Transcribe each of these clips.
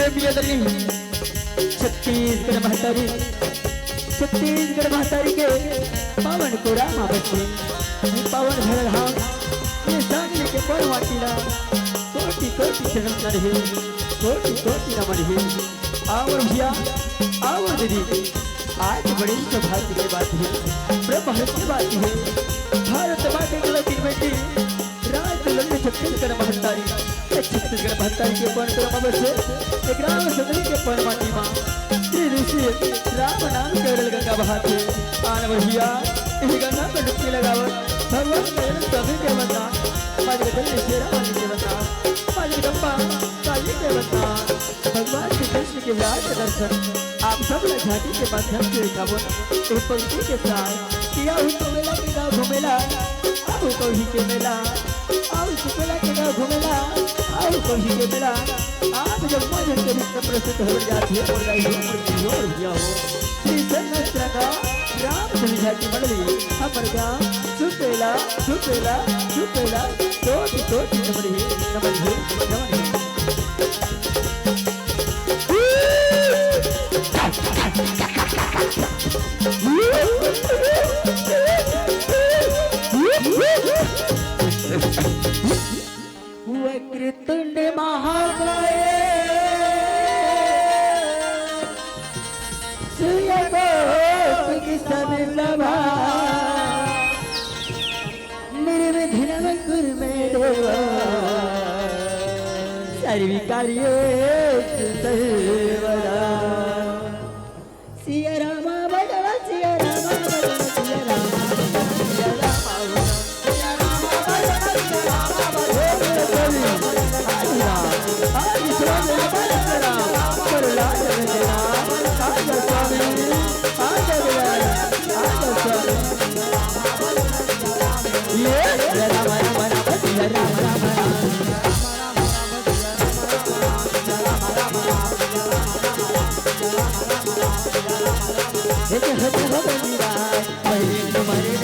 प्रेमी छत्तीसगढ़ महतारी के पावन को रामा बच्चे पावन भर धाम ये सामने के पर वाटिला कोटि कोटि शरण रहे कोटि कोटि नमन है। और भैया और दीदी आज बड़ी सौभाग्य की बात है, ब्रह्म की बात है। भारत माता के दिन बेटी राज लल्लू छत्तीसगढ़ महतारी छत्तीसगढ़ महतारी के पवन को रामा बच्चे एक राम सदरी के पवन माटी माँ श्री ऋषि राम नाम केवल गंगा बहाते आन भैया इस गंगा पर डुबकी लगावत भगवान केवल सभी के बता आज के दिन शेरा वाली के बता आज गंगा काली के बता भगवान श्री कृष्ण के विराट दर्शन आप सब घाटी के माध्यम से दिखावन एक पंक्ति के साथ किया हुई तो मेला के गाँव घूमेला आओ कहीं के मेला आओ सुपेला के गाँव घूमेला आओ कहीं के मेला आप जब मजन के रूप में प्रसिद्ध हो जाती है और गई हो भैया हो श्री सहस्त्र का राम संध्या की मंडली हमर गाँव सुपेला सुपेला सुपेला तोटी तोटी नमन है नमन है नमन है। वक्रतुंड महाकाय सूर्यकोटि समप्रभा निर्विघ्नं कुरु मे देव सर्वकार्येषु सर्वदा। सिया रामा बदला सिया रामा बदला सिया रामा सिया रामा सिया रामा बदला सिया रामा बदला आज स्वामी बदला बदला बदला आज स्वामी आज स्वामी ये रामा रामा रामा सिया रामा रामा एक हाथ हो बंदीरा पहले तुम्हारे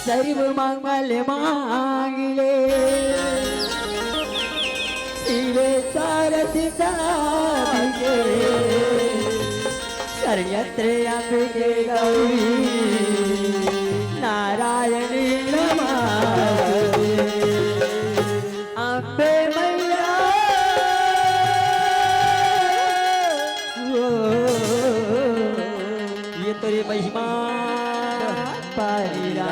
सर्व मंगल मांगले शिवे सारथि साधिके सर्वत्र अंबिके गौरी नारायणी नमस्ते अम्बे मैया ये तेरी महिमा पारिरा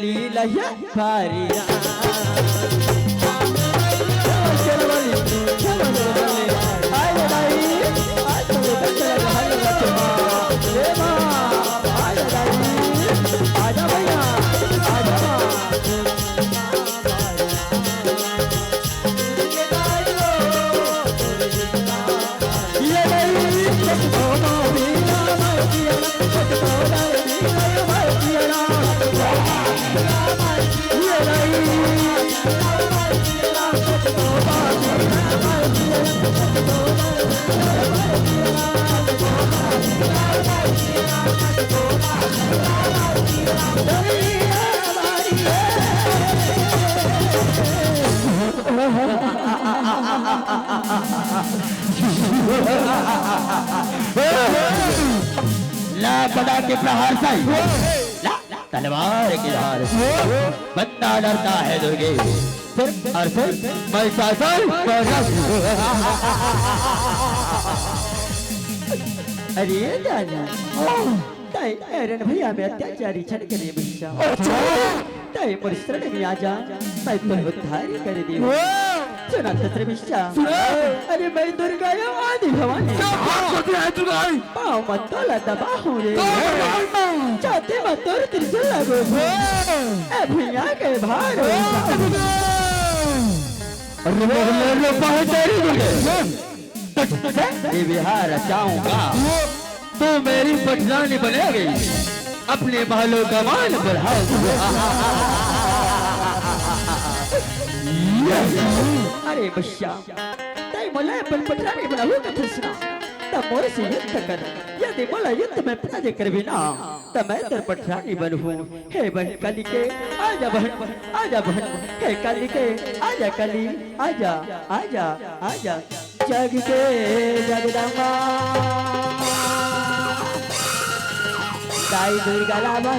लीला या पारिरा आजा भैया आजा ला बड़ा के प्रहार से ला तलवार की धार से बंदा डरता है दुर्गे सिर्फ और सिर्फ महिषासुर अरे दादा ताई एरन भैया में अत्याचारी छन करे बिशा ताई मोर शरण में आ जा मैं तो उद्धार कर दी सुना छत्र बिशा अरे मैं दुर्गा या आदि भवानी पाँव मत तोला दबा हूँ रे चाहते मत तोर त्रिशूल लगो ए भैया के भार ये बिहार चाहूंगा तो मेरी पटरानी बनेगी अपने बालों का मान बढ़ाऊंगा अरे बच्चा ताई मला अपन पटरानी बनाऊ का फसना तब मोर से युद्ध कर यदि मला युद्ध में पराजय कर भी ना तब मैं तेरे पटरानी बनूं हे बहन काली के आजा बहन हे काली के आजा काली आजा आजा आजा जग के जगदम्बा ताई दुर्गा लावा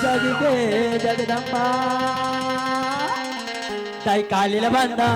जग के जगदम्बा ताई काली बंदना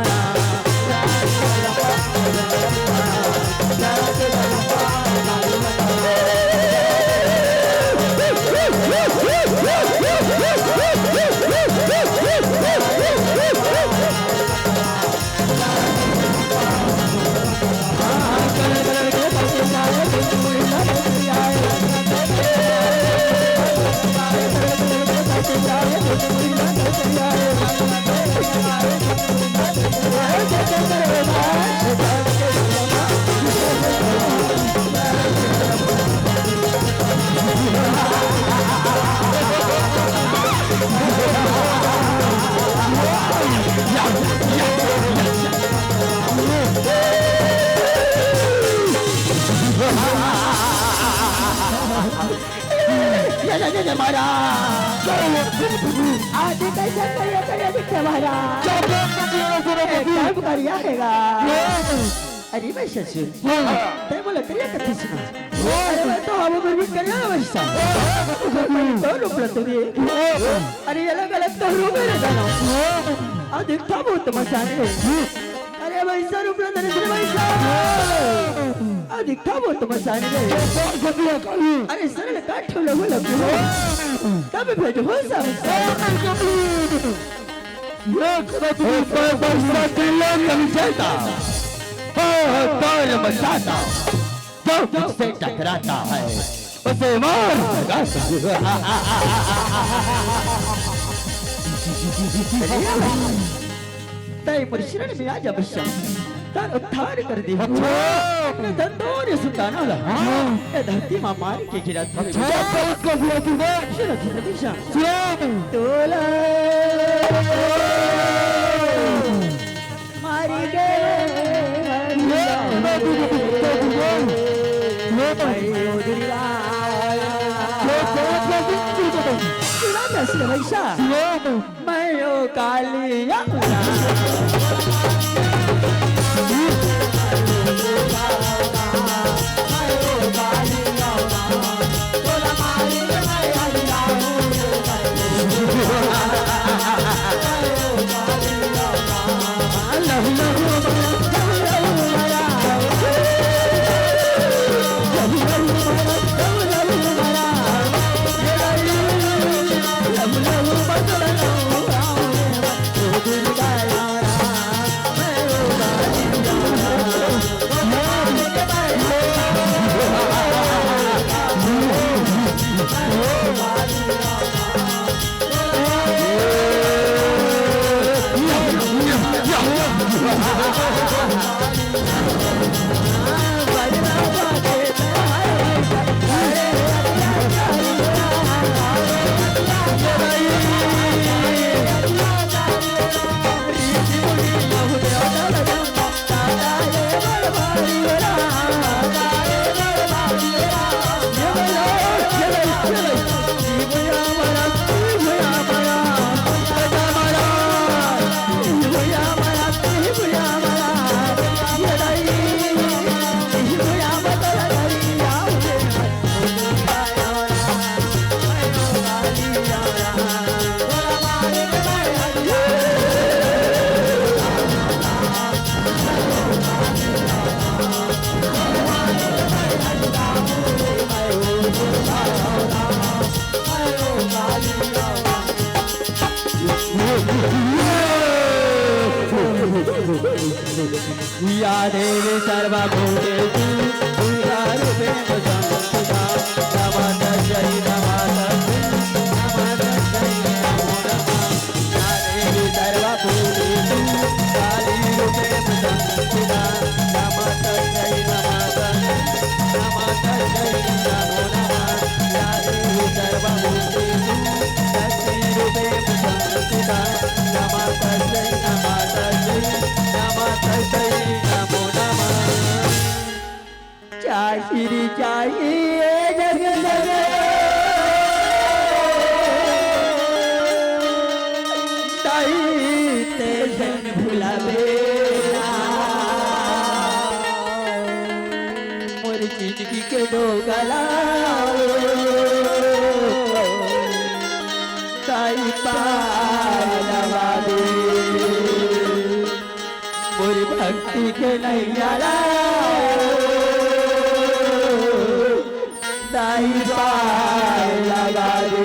अरे मैं ससुर ते बोला करिया कथी सुना अरे मैं तो अब भी करिया वैसा तो लोग तो ये अरे अलग अलग तो रूप में रहना अधिक था बहुत मसाने अरे वैसा रूप में नहीं वैसा अधिक था बहुत मसाने अरे सरल काट लोग तब भेज हो सब ये कभी बरसा दिल कम चलता कौन मचाता जो मुझसे टकराता है उसे मार ताई परिश्रम में आ जा बच्चा तार उद्धार कर दी अपने धंधों ने सुल्ताना ला ये धरती माँ मार के गिरा था उसको भी तू दे शुरू थी बच्चा तोला मारी गए मैं कालिया या देवी सर्वभूतेषु दुर्गारूपेण संस्थिता नमस्तस्यै नमस्तस्यै नमस्तस्यै नमो नमः या देवी सर्वभूतेषु कालीरूपेण संस्थिता नमस्तस्यै नमस्तस्यै नमस्तस्यै नमो नमः या देवी सर्वभूतेषु लक्ष्मीरूपेण संस्थिता नमस्तस्यै नमस्तस्यै नमस्तस्यै नमो नमः जय श्री जय जगन्नाथ तेजन भुलावे मोर जिंदगी के डोगला ताई पालवा दे मोर भक्ति के नैया ताई पालवा दे।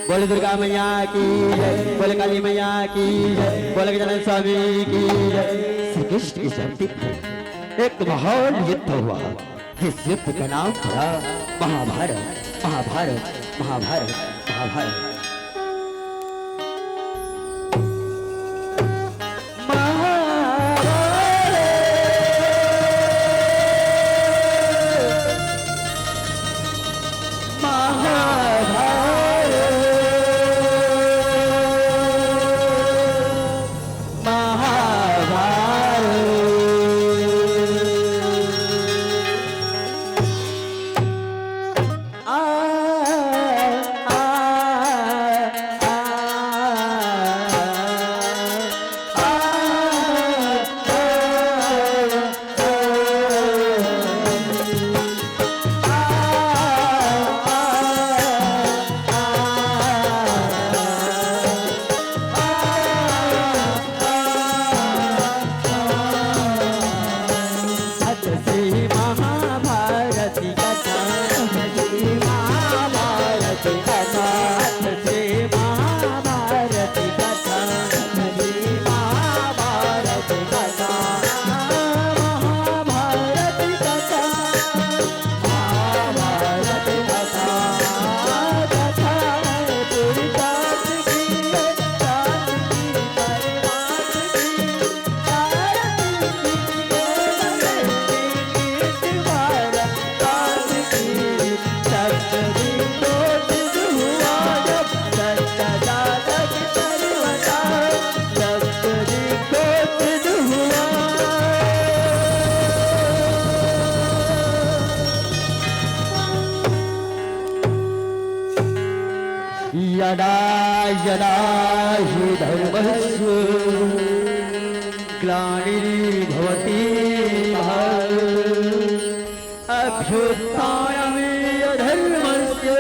बोले दुर्गा मैया की जय, बोले काली मैया की जय, बोले गजानन स्वामी की जय। श्री कृष्ण की जयंती पर एक महान युद्ध हुआ। जिस युद्ध का नाम था महाभारत महाभारत महाभारत महाभारत। यदा यदा हि धर्मस्य ग्लानिर्भवति अभ्युत्थानमधर्मस्य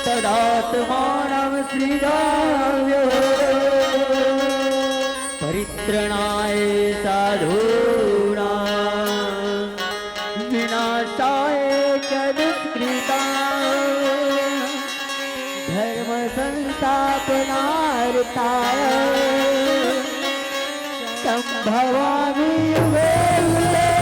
तदात्मानं सृजाम्यहम् परित्रणाय साधूनां विनाशाय च दुष्कृताम् धर्म संस्थापनार्थाय संभवामि युगे युगे।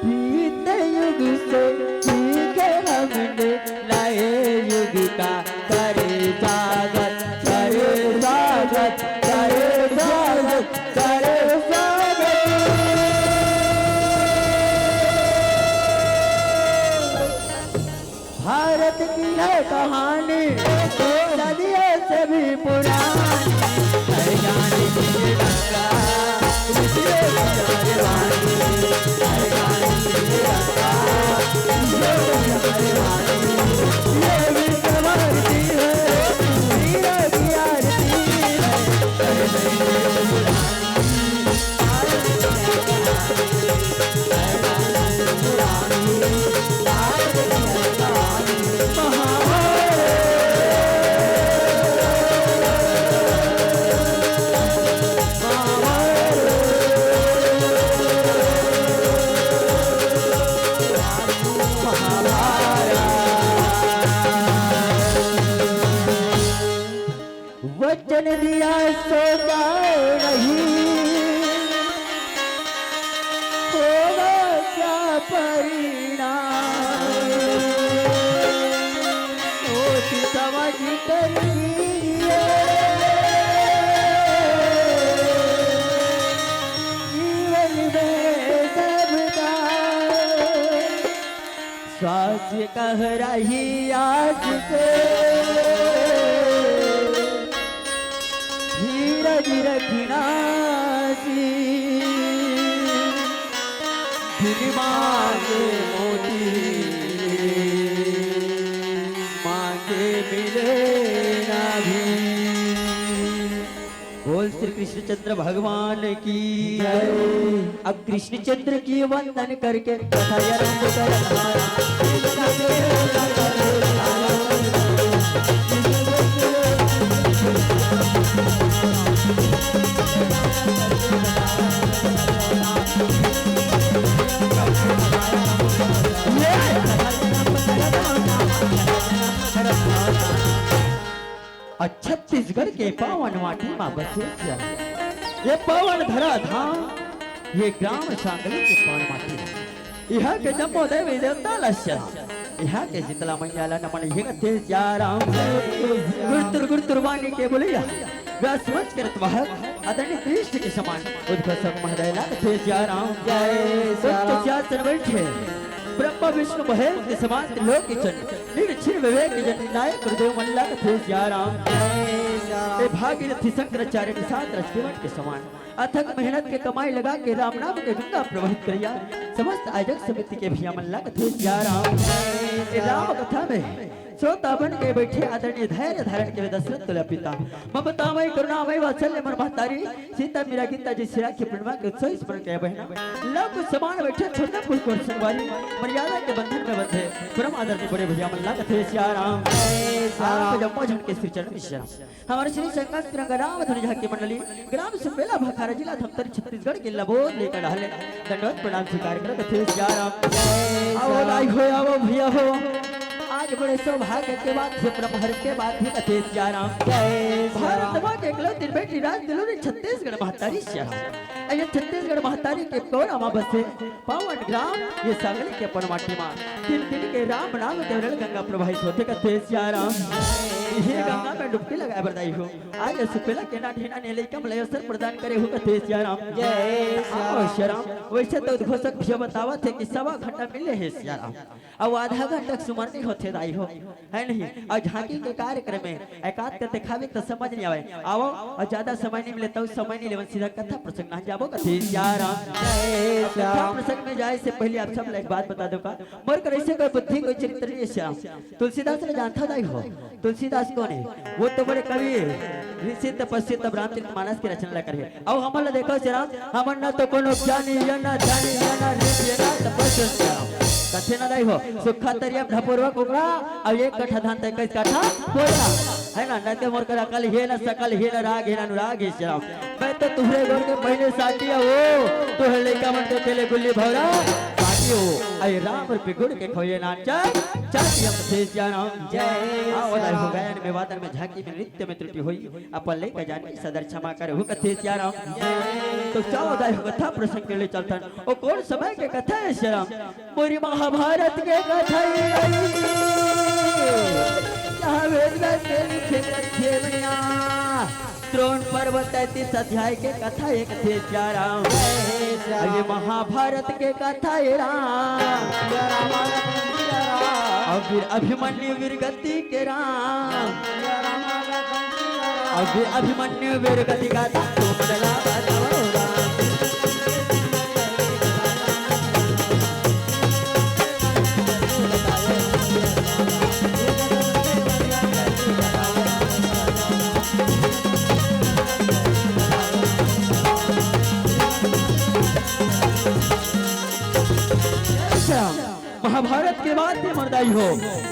बीते युग से सीखे हमने नए युग का करे स्वागत करे स्वागत करे स्वागत करे स्वागत। भारत की है कहानी तो सदियों से भी पुरानी हर गाने की गंगा ऋषियों की जलवानी हर गाने की गंगा ऋषियों की जलवानी ये विश्व भारती है वीरों की आरती है हर गाने की पुरानी भारत की श्वास कह रही आज से धीरज रखना सी दिल मांगे मोती मांगे मिले ना भी। बोल श्री कृष्णचंद्र भगवान की जय। अब कृष्णचंद्र की वंदन करके कथा आरंभ छत्तीसगढ़ के पावन माटी मां बसे ये पावन धरा धाम ये ग्राम सांगली के पावन माटी यहाँ के जम्मोदय देवता लक्ष्य यहाँ के शीतला मैया नमन ये गते राम गुरुतुर वाणी के बोलिया व्यासवंश करत वाहक आदरणीय कृष्ण के समान उद्घोषक महोदय थे राम जय सत्य बैठे ब्रह्मा विष्णु महेश के समान त्रिलोक के जन निर्छिर विवेक के जन नायक गुरुदेव मल्ला थे राम भागीरथी शंकराचार्य निषाद रचकेवट के समान अथक मेहनत के कमाई लगा के राम नाम के गंगा प्रवाहित करिया समस्त आयोजक समिति के भैया मल्ला थे राम कथा में श्रोता बन के बैठे आदरणीय धैर्य धारण के दशरथ तुल्य पिता ममतामय करुणामय वात्सल्य मन महतारी सीता मीरा गीता जी सिरा की प्रणवा के उत्सव स्मरण के बहना लव समान बैठे छोटे फूल को संवारी मर्यादा के बंधन में बंधे परम आदरणीय बड़े भैया मल्ला थे राम आप जम्मो झंड के श्री चरण मिश्रा हमारे श्री संकट राम धनुजा की मंडली ग्राम सुपेला भखारा जिला धमतरी छत्तीसगढ़ के लबोद लेकर डाले दंडवत प्रणाम स्वीकार करते थे राम आओ लाई हो आओ भैया हो आज बड़े सौभाग्य के बाद ब्रह्महर के बाद भी कथे राम जय भारत मां के इकलौती बेटी राज दिलोरी छत्तीसगढ़ महतारी ये छत्तीसगढ़ महतारी के कौन बसे पावन ग्राम ये सांगली के पनमाटी मां दिन दिन के राम नाम देवरल गंगा प्रवाहित होते कथे राम ये गंगा में डुबकी लगाए बरदाई हो आज सुपेला के ना ढीना ने लेकम लय अवसर प्रदान करे हो कथे राम जय श्री राम वैसे तो उद्घोषक भी बतावा थे कि सवा घंटा मिले है राम अब आधा घंटा सुमरनी होते दाई हो है नहीं और झांकी के कार्यक्रम में एकात करते खावे तो समझ नहीं आवे आओ और ज्यादा समय नहीं मिले तो समय नहीं लेवन सीधा कथा प्रसंग ना जाबो कथे राम कथा प्रसंग में जाए से पहले आप सब एक बात बता दो का मोर कर ऐसे कोई बुद्धि कोई चरित्र नहीं श्याम तुलसीदास ने जानता दाई हो तुलसीदास कौन है वो तो बड़े कवि ऋषि तपस्वी तब रामचरित मानस की रचना करे अब हमला देखो श्याम हमन न तो कोनो जानी या ना जानी या ना ऋषि ना तपस्वी श्याम कथे ना दाई हो सुखा तरिया ढपूर्वक उगड़ा अब एक कथा धान तक कई कथा बोला है ना नते मोर कर अकल हे ना सकल हे ना राग हे ना अनुराग हे श्याम मैं तो तुहरे गोर के पहले साटिया हो तोहरे लइका मन के खेले गुल्ली भौरा साटियो आई राम पे गुड़ के खोए नाचा चाटियम से राम जय आवदाई हो गायन में वादन में झांकी में नृत्य में त्रुटि हुई अपन ले जान की सदर क्षमा करे हो कथे राम तो चावदाई हो कथा प्रसंग के लिए चलतन ओ कौन समय के कथा है श्याम पूरी महाभारत के कथा द्रोण पर्वत 33 अध्याय के कथा एक थे राम ये महाभारत के कथा है राम और फिर अभिमन्यु वीरगति के राम और फिर अभिमन्यु वीरगति का तो बदला महाभारत के बाद भी मरदाई हो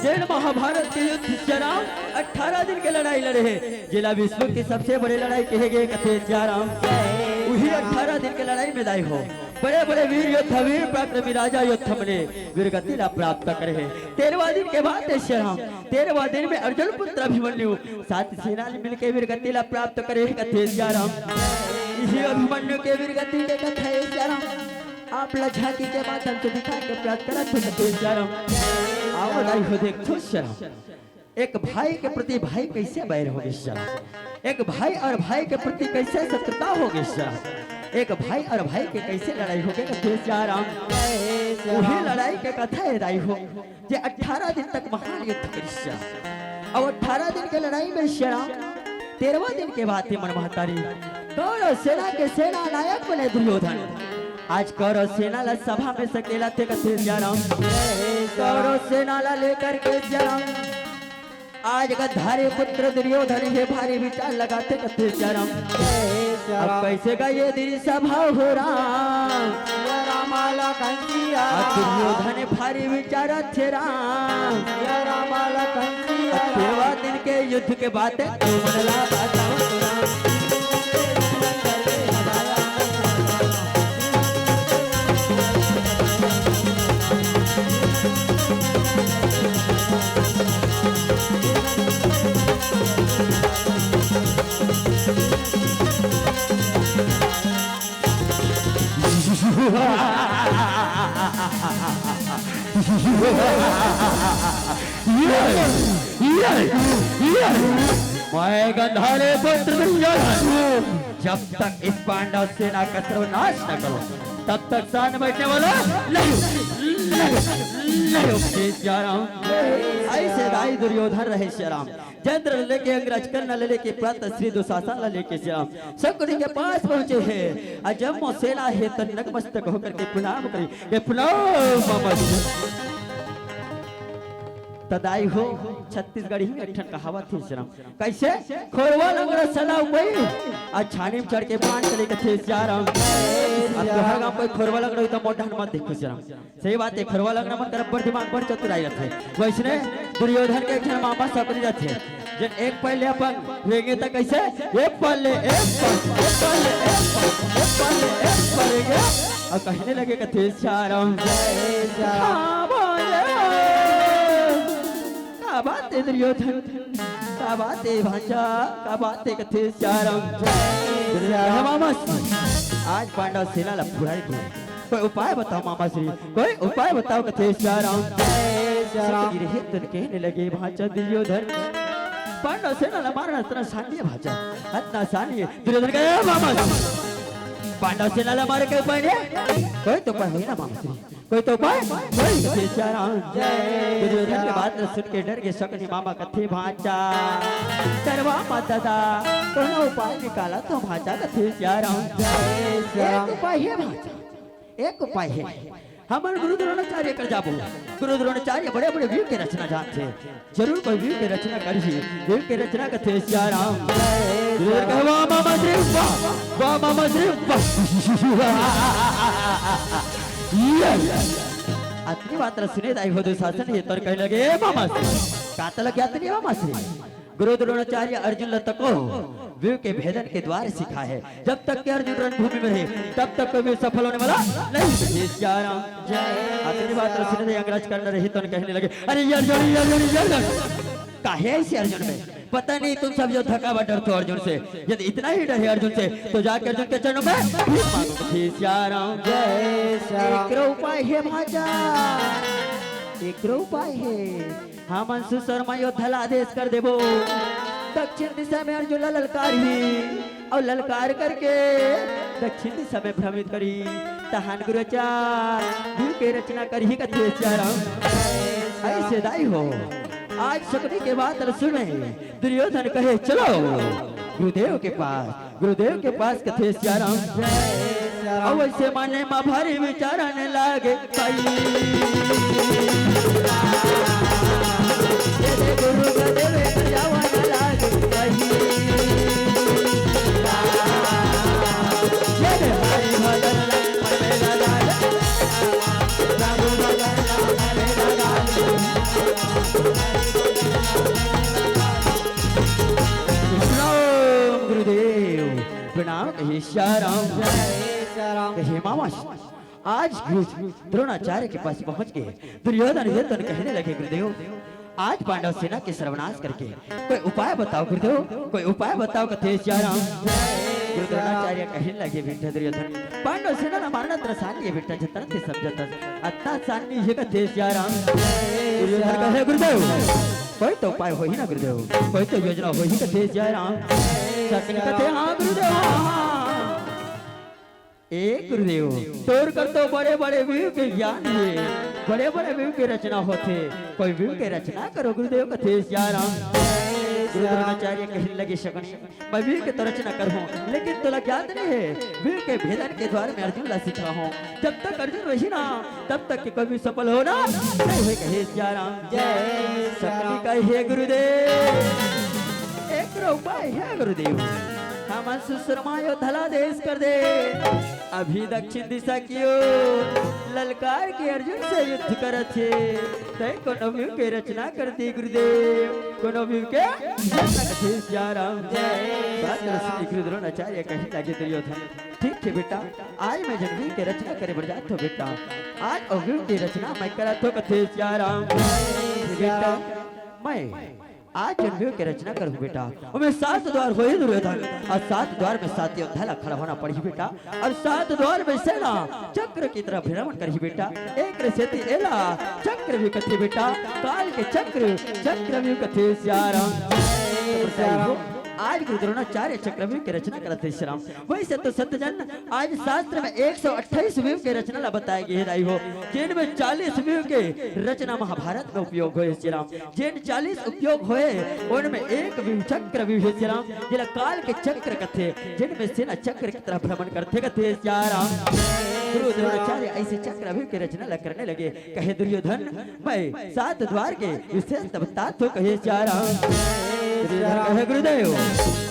जैन महाभारत के युद्ध राम 18 दिन के लड़ाई लड़े हैं जिला विश्व की सबसे बड़ी लड़ाई कहे गए कथे राम वही 18 दिन के लड़ाई में दाई हो बड़े बड़े वीर योद्धा वीर पराक्रमी राजा योद्धा ने वीरगति ला प्राप्त करे हैं 13वां दिन के बाद राम 13वां दिन में अर्जुन पुत्र अभिमन्यु सात सेना मिलकर वीरगति ला प्राप्त करे कथे राम इसी अभिमन्यु के वीरगति के कथा है राम आप झांकी के माध्यम से दिखा के प्राप्त करा तो राम आओ दाई हो देख खुश एक भाई के प्रति भाई कैसे बैर होगी जरा, एक भाई और भाई के प्रति कैसे शत्रुता होगी जरा, एक भाई और भाई के कैसे लड़ाई होगी वही लड़ाई के कथा है हो जे 18 दिन तक महान युद्ध करिष्या और 18 दिन के लड़ाई में श्याम 13वां दिन के बाद मन महतारी कौरव सेना के सेना नायक बने दुर्योधन। आज कौरव सेना ला सभा में सकेला थे कथे श्याम कौरव सेना ला लेकर के श्याम आज गद्धारे पुत्र दुर्योधन ये भारी विचार लगाते कथे श्याम अब कैसे का ये दिल सभा हो राम रामाला कंसिया दुर्योधन भारी विचार थे राम रामाला कंसिया 13वां दिन के युद्ध के बातें मनला बताओ मैं गंधारे पुत्र दुर्योधन जब तक इस पांडव सेना का सर्वनाश न करो तब तक साथ बैठने वाला ऐसे दाई दुर्योधन रहे श्याम चंद्र लेके अंग्रेज कर्ण लेके प्रातः श्री दुशासन लेके श्याम शकुनी के पास पहुंचे हैं और जब वो सेना है तो नतमस्तक होकर के प्रणाम करी ये प्रणाम तदाई हो छत्तीसगढ़ी में ठन कहावत थी श्याम कैसे खोरवा लंगड़ा सदा कोई आज छानी में चढ़ के बांध चले के थे श्याम अब तो हर गांव कोई खोरवा लंगड़ा तो मोटा मत देखो श्याम सही बात है खोरवा लंगड़ा मत तरफ पर दिमाग पर चतुराई रहते वैसने दुर्योधन के क्षण मामा सपनी रहते जब एक पहले अपन वेगे तक कैसे एक पहले और कहने लगे कि थे श्याम क्या बात है दुर्योधन क्या बात है भांजा क्या बात है कथे श्याम मामा आज पांडव सेना ला फुराई दो कोई उपाय बताओ मामा श्री कोई उपाय बताओ कथे श्याम कहने लगे भांजा दुर्योधन पांडव सेना ला मारना इतना आसान है भांजा इतना आसान है दुर्योधन कहे मामा पांडव सेना ला मारे के उपाय नहीं कोई तो उपाय हुई ना मामा श्री कोई तो उपाय कोई श्याम दुर्योधन के बात सुन के डर के शकुनी मामा कथे भांजा करवा मत दादा कोनो उपाय निकाला तो भांजा कथे श्याम एक उपाय है भांजा एक उपाय है हमारे गुरु द्रोणाचार्य कर जाबो गुरु द्रोणाचार्य बड़े बड़े वीर के रचना जानते जरूर कोई वीर के रचना करिए वीर के रचना कथे श्याम दुर्योधन कहवा मामा श्री वाह मामा श्री अतनी बात सुने दाई हो दुशासन ये तोर कहने लगे मामा कातल क्या तनी मामा श्री गुरु द्रोणाचार्य अर्जुन लतको वीर के भेदन के द्वार सिखा है जब तक के अर्जुन रणभूमि में रहे तब तक कोई सफल होने वाला नहीं श्याम अपनी बात सुने दे अंग्रेज करना रही तो कहने लगे अरे अर्जुन काहे ऐसे अर्जुन में पता नहीं तुम सब जो थकावा डरते हो अर्जुन से यदि इतना ही डर है अर्जुन से तो जाकर अर्जुन के चरणों में श्याम उपाय है भाजा एक उपाय है हम अंशु शर्मा योद्धा आदेश कर देवो दक्षिण दिशा में अर्जुन ललकार ही और ललकार करके दक्षिण दिशा में भ्रमित करी तहान गुरुचार के रचना करी कथे श्याम ऐसे दाई हो आज शकुनी के बात सुने दुर्योधन कहे चलो गुरुदेव के पास कथे श्याम अवश्य माने माँ भारी विचारने लागे गुरु का देवे जावाना लागे हरि भजन गुरुदेव प्रणाम कहे श्याम कहे मामा आज द्रोणाचार्य के पास पहुंच गए दुर्योधन हेतन कहने लगे गुरुदेव आज पांडव सेना के सर्वनाश करके कोई उपाय बताओ गुरुदेव कोई उपाय बताओ कथे श्याम गुरु द्रोणाचार्य कहीं लगे बेटा दुर्योधन पांडव सेना मारना तर सांगिए बेटा जतना ते समजतात आता सांगनी हे कथे सियाराम दुर्योधन कहे गुरुदेव कोई तो उपाय होई ना गुरुदेव कोई तो योजना होई कथे सियाराम सत्य कथे हां गुरुदेव एक गुरुदेव तोर कर तो बड़े बड़े वीर के ज्ञान है बड़े बड़े वीर की रचना होते कोई वीर की रचना करो गुरुदेव कथे सियाराम गुरु द्रोणाचार्य कहने लगे शकुनी मैं वीर की तो रचना करूं लेकिन तुला ज्ञात नहीं है वीर के भेदन के द्वार में अर्जुन ला सीखा हूं जब तक अर्जुन रही ना तब तक कि कभी सफल हो ना नहीं हुए कहे सियाराम जय शकुनी कहे गुरुदेव एक उपाय है गुरुदेव हम सुश्रमायो धला देश कर दे अभी दक्षिण दिशा की ओर ललकार के अर्जुन से युद्ध करत छे तय कोनो व्यू के रचना कर दी गुरुदेव कोनो व्यू के सियाराम जय श्री गुरु द्रोणाचार्य कहीं लगे दुर्योधन ठीक है बेटा आज मैं जनवी के रचना करे बढ़ जात हो बेटा आज अव्यू की रचना मैं करत हो कथे सियाराम बेटा मैं आज जनवियों की रचना करूं बेटा और मैं 7 द्वार हो दुर्योधन और 7 द्वार में 7 योद्धा खड़ा होना पड़ी बेटा और 7 द्वार में सेना चक्र की तरफ भ्रमण करी बेटा एक रसेती एला चक्र भी कथे बेटा काल के चक्र भी कथे सियाराम आज गुरु द्रोणाचार्य चक्रव्यूह की रचना करते श्री राम वैसे तो सत्यजन आज शास्त्र में 128 व्यूह की रचना बताई गई है हो जिनमें 40 व्यूह के रचना महाभारत में उपयोग हुए श्री राम जिन 40 उपयोग हुए उनमें एक व्यूह चक्र व्यूह श्री राम जिला काल के चक्र कथे जिनमें सेना चक्र की तरह भ्रमण करते कथे श्री राम गुरु द्रोणाचार्य ऐसे चक्रव्यूह की रचना करने लगे कहे दुर्योधन मैं 7 द्वार के विशेष बता तो कहे श्री राम कहे गुरुदेव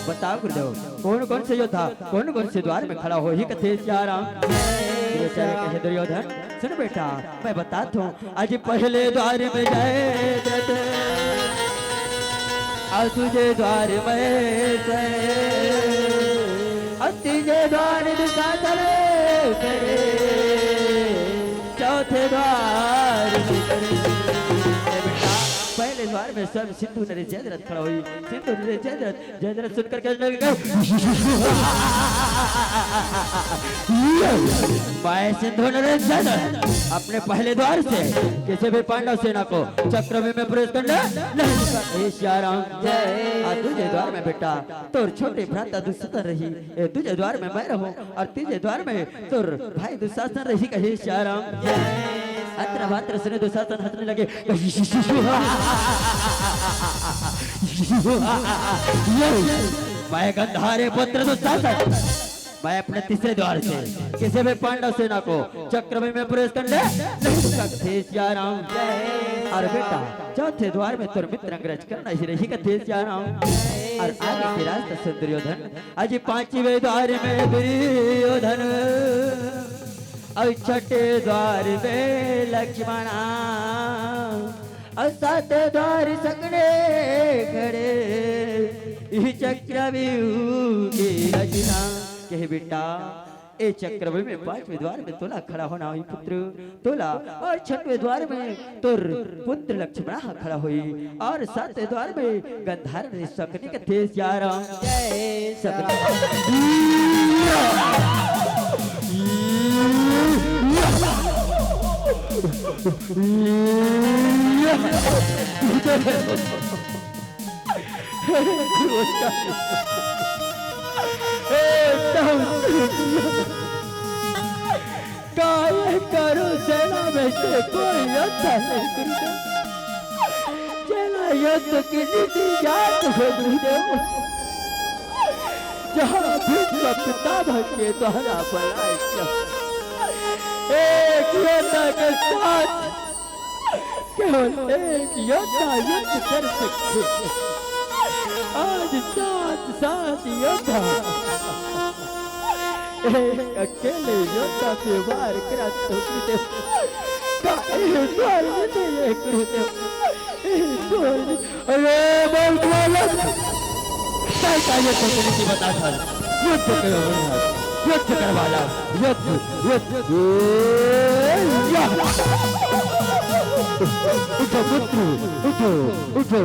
बताओ गुरुदेव कौन कौन से योद्धा कौन कौन से द्वार में खड़ा हो ही कथे सियाराम कहे दुर्योधन सुन बेटा मैं बताता हूँ आज पहले द्वार में जाए और तुझे द्वार में तीजे द्वार दिशा करे चौथे द्वार पहले द्वार में सब सिंधु नरे जयद्रथ खड़ा हुई सिंधु नरे जयद्रथ सुनकर कहने लगे मैं सिंधु नरे जयद्रथ अपने पहले द्वार से किसी भी पांडव सेना को चक्रव्यूह में प्रवेश करना नहीं सियाराम जय तुझे द्वार में बेटा तोर छोटे भ्राता दुशासन रही तुझे द्वार में मैं रहूं और तुझे द्वार में तोर भाई दुशासन रही कहे सियाराम जय अत्र मात्र सुने दुशासन हंसने लगे मैं गंधारे पुत्र दुशासन मैं अपने तीसरे द्वार से किसी भी पांडव सेना को चक्रव्यूह में प्रवेश करने नहीं सकते सियाराम और बेटा चौथे द्वार में तुर मित्र अंग्रेज करना ही रही कथे सियाराम और आगे के रास्ते से दुर्योधन आज 5वें द्वार में दुर्योधन और छठे द्वार में लक्ष्मणा और 7 द्वार सकड़े खड़े चक्रव्यूह की रचना कहे बेटा ए चक्रव्यूह में 5वें द्वार में तोला खड़ा होना हुई पुत्र तोला और 6वें द्वार में तुर पुत्र लक्ष्मणा खड़ा हुई और 7वें द्वार में गंधार सकनी कथे सियाराम जय काय करो सेना में से कोई योद्धा नहीं सेना युद्ध की नीति याद हो गुरुदेव जहाँ भीष्म पितामह के द्वारा बनाए एक योद्धा के साथ केवल एक योद्धा युद्ध कर सकते आज 7 योद्धा एक अकेले योद्धा पे वार करा तो गुरुदेव अरे बहुत ये तो की बता सर युद्ध करो युद्ध करवाला युद्ध उठो पुत्र उठो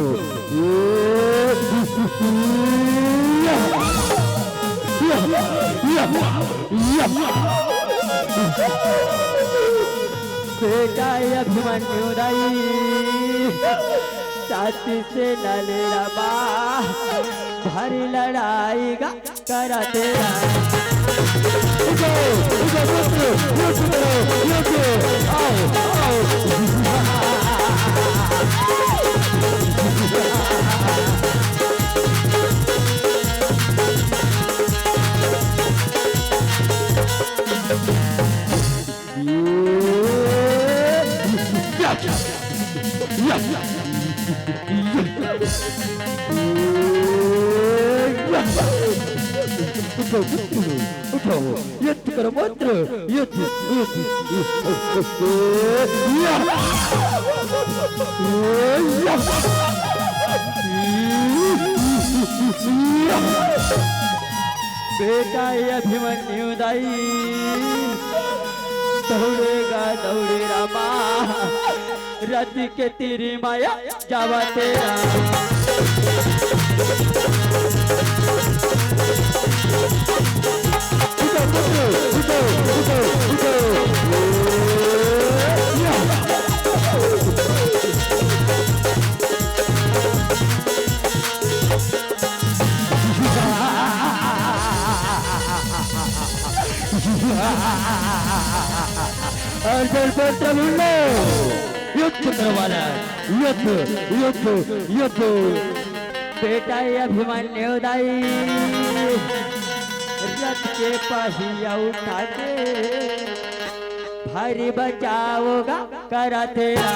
बेटा अभिमन्यु दाई साथी से लले रमा भारी लड़ाई का करा तेरा उठो युद्ध करो पुत्र युद्ध बेटा अभिमन्यु दाई दौड़ेगा दौड़े रामा रथ के तेरी माया जावा तेरा युद्ध करवाना युद्ध बेटा अभिमन्यु दाई रथ के पहिया उठा के भारी बचाओगा करा तेरा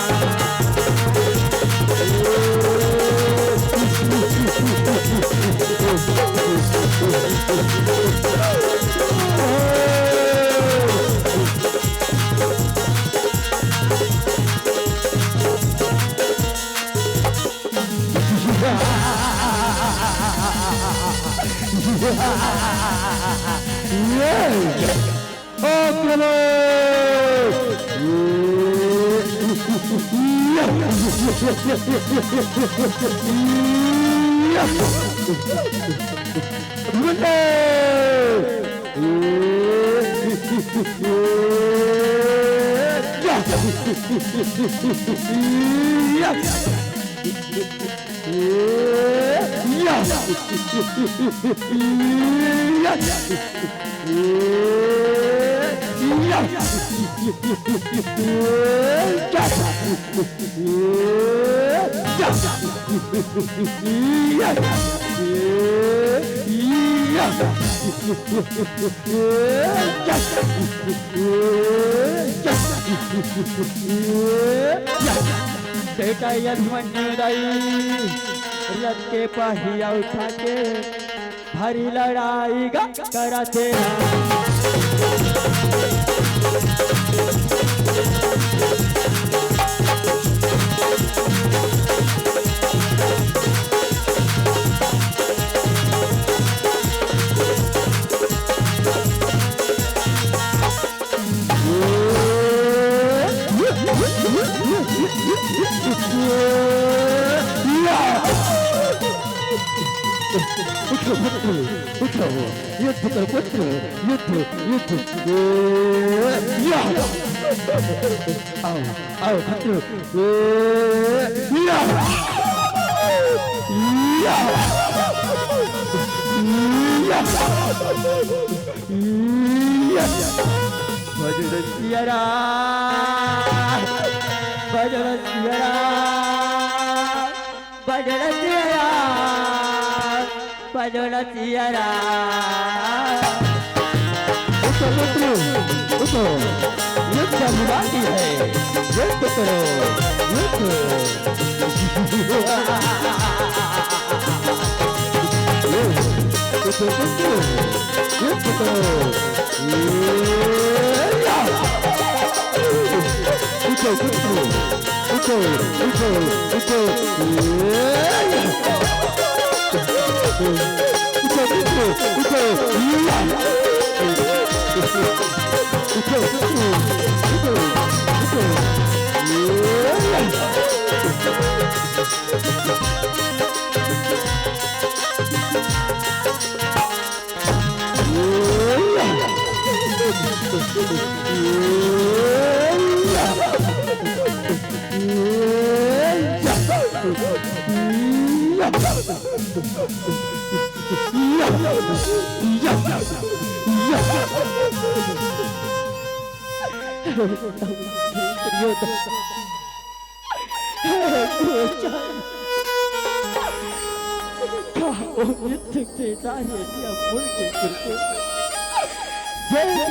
बेटा अभिमन्यु दाई रथ के पहिया उठा के भारी लड़ाई का करा तेरा उठो युद्ध करो पुत्र युद्ध आओ पुत्र बजोला सियारा उठो युद्ध बाकी है युद्ध करो युद्ध करो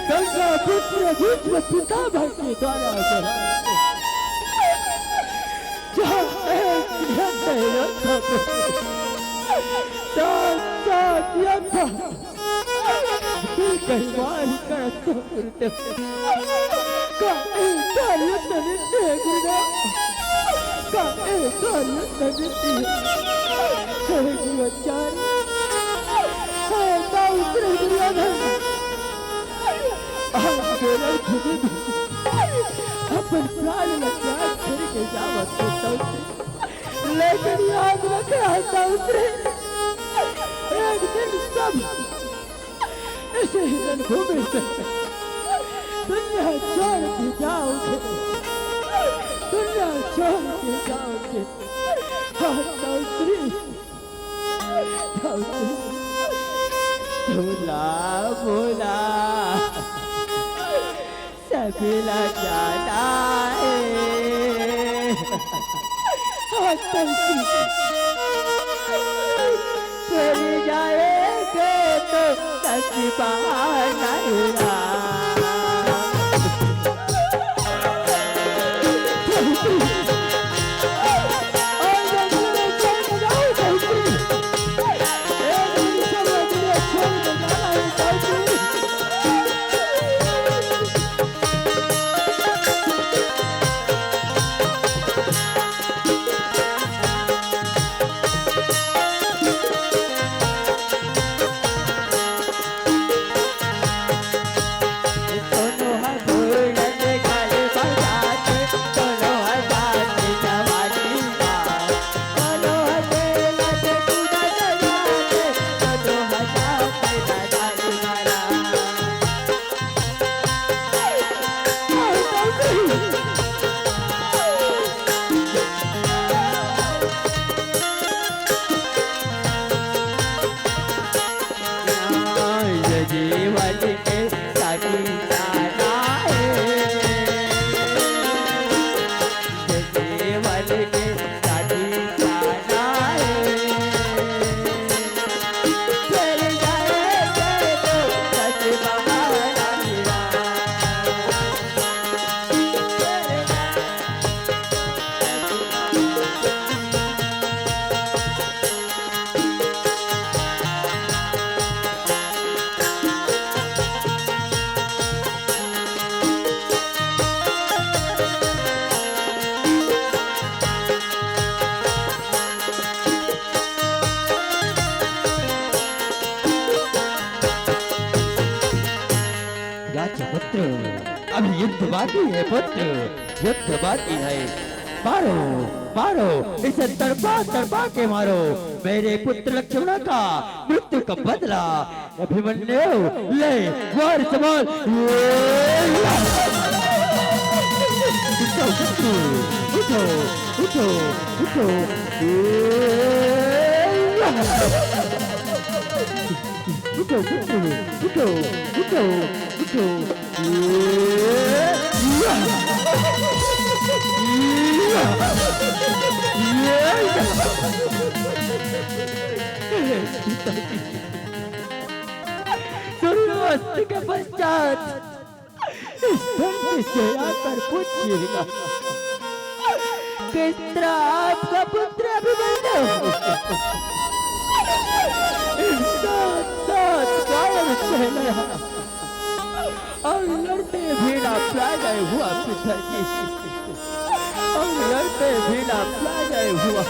गंगा पुत्र भीष्म पितामह के द्वारा अपन प्राण में त्याग करके जावत लेकिन याद रखना साउत्री एक दिन सब ऐसे ही रणभूमि से दुनिया छोड़ के जाओगे, दुनिया छोड़ के जाओगे। हाँ साउत्री, भोला भोला सबिला जाना है। हाँ फिर जाएंगे तो नसीबा नहीं अभी युद्ध बाकी है पुत्र, युद्ध बाकी है। मारो मारो इसे तड़पा तड़पा के मारो, मेरे पुत्र लक्ष्मण का मृत्यु का बदला। अभिमन्यु ले मार सवाल। उठो उठो उठो उठो उठो उठो उठो उठो सूर्यास्त के पश्चात इस धरती से आकर पूछिएगा किस तरह आपका पुत्र अभिमन्यु और लड़ते भी ना प्राय हुआ पिताजी, और लड़ते भी ना प्राय हुआ।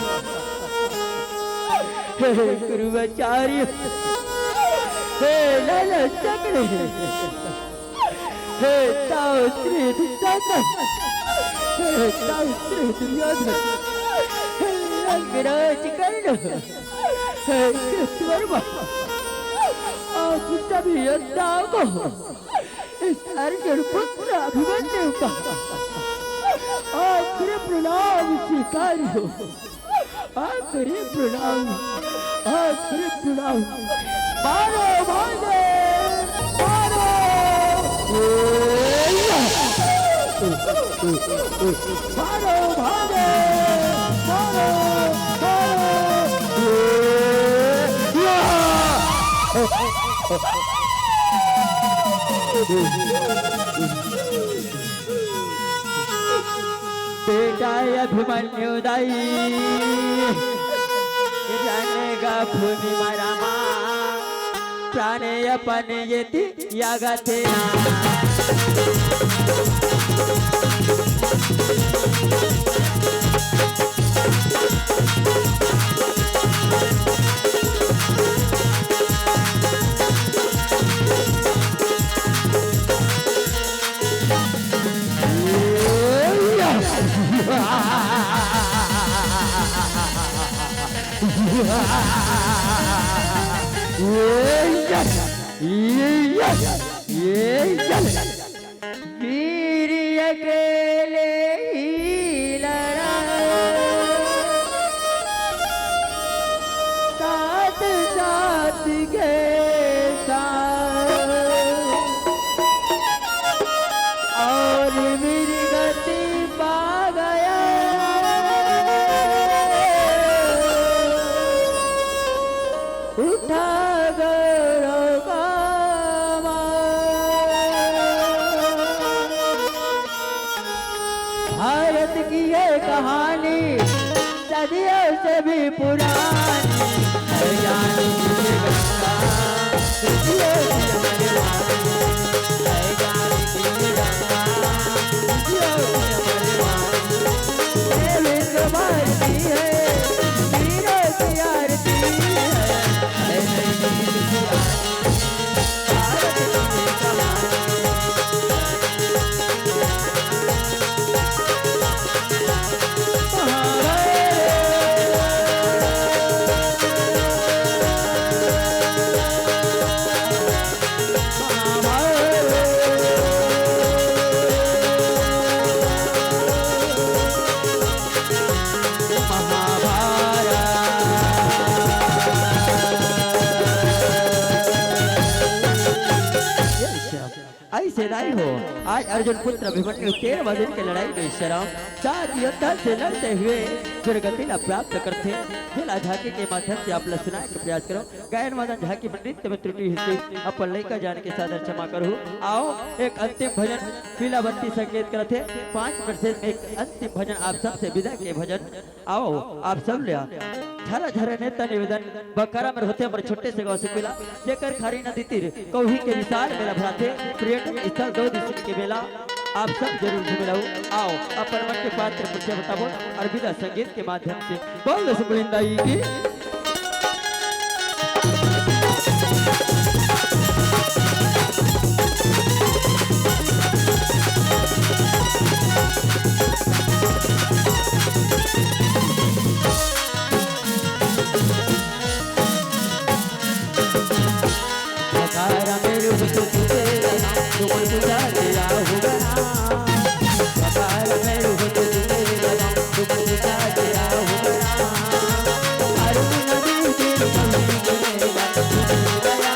हे गुरुआचार्य, हे लाला चक्र, हे ताऊ श्री दुर्योधन, हे ताऊ श्री दुर्योधन, हे अंगराज कर्ण, हे कृष्णवर्मा, आज सभी योद्धाओं को इस अर्जुन पुत्र अभिमन्यु का आखिरी प्रणाम स्वीकार हो। आखिरी प्रणाम, आखिरी प्रणाम। मारो भागे, मारो। मारो भागे, मारो, बेटा अभिमन्यु दाई जानेगा भूमि मरमा प्राणे अपन येति यागते वीर अकेले ही लड़ा साथ साथ के साथ और वीर गति पा गया उठा भारत की ये कहानी सदियों से भी पुरानी है जानी की गंगा सदियों से हमारे वाणी है जानी की गंगा सदियों से हमारे वाणी ये विश्व भारती है वीरों की आरती है नई नींद की रानी भारत की ये कहानी ऐसे नहीं हो। आज अर्जुन पुत्र अभिमन्यु 13 दिन की लड़ाई में श्याम 7 योद्धा से लड़ते हुए दुर्गति न प्राप्त करते। जिला झांकी के माध्यम से आप सुनाने का प्रयास करो। गायन वादन झांकी नृत्य में त्रुटि हिस्से अपन लेकर जाने के साथ क्षमा करो। आओ एक अंतिम भजन पीला बत्ती संकेत करते 5 मिनट से एक अंतिम भजन आप सबसे विदा के भजन आओ आप सब लिया झरा झरे नेता निवेदन बकारा में होते हमारे छोटे से गाँव से पीला जेकर खारी नदी तीर कौही के विशाल मेला भराते पर्यटन स्थल 2 दिसंबर के मेला आप सब जरूर घूमे आओ अपन मन के पात्र परिचय बताओ और विदा संगीत के माध्यम से बोल सुबलिंदाई की बकारा मेरे हुजूर तेरा तुम बुझा दिया होगा बकारा मेरे हुजूर तेरा तुम बुझा दिया होगा हर नदी तेरे कभी मेरा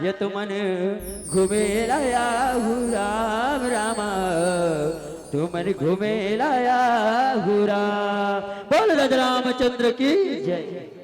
ये तो मन घूमे लाया हूँ राम रामा, तू मन घूमे लाया हूँ राम। बोल राजा रामचंद्र की जय।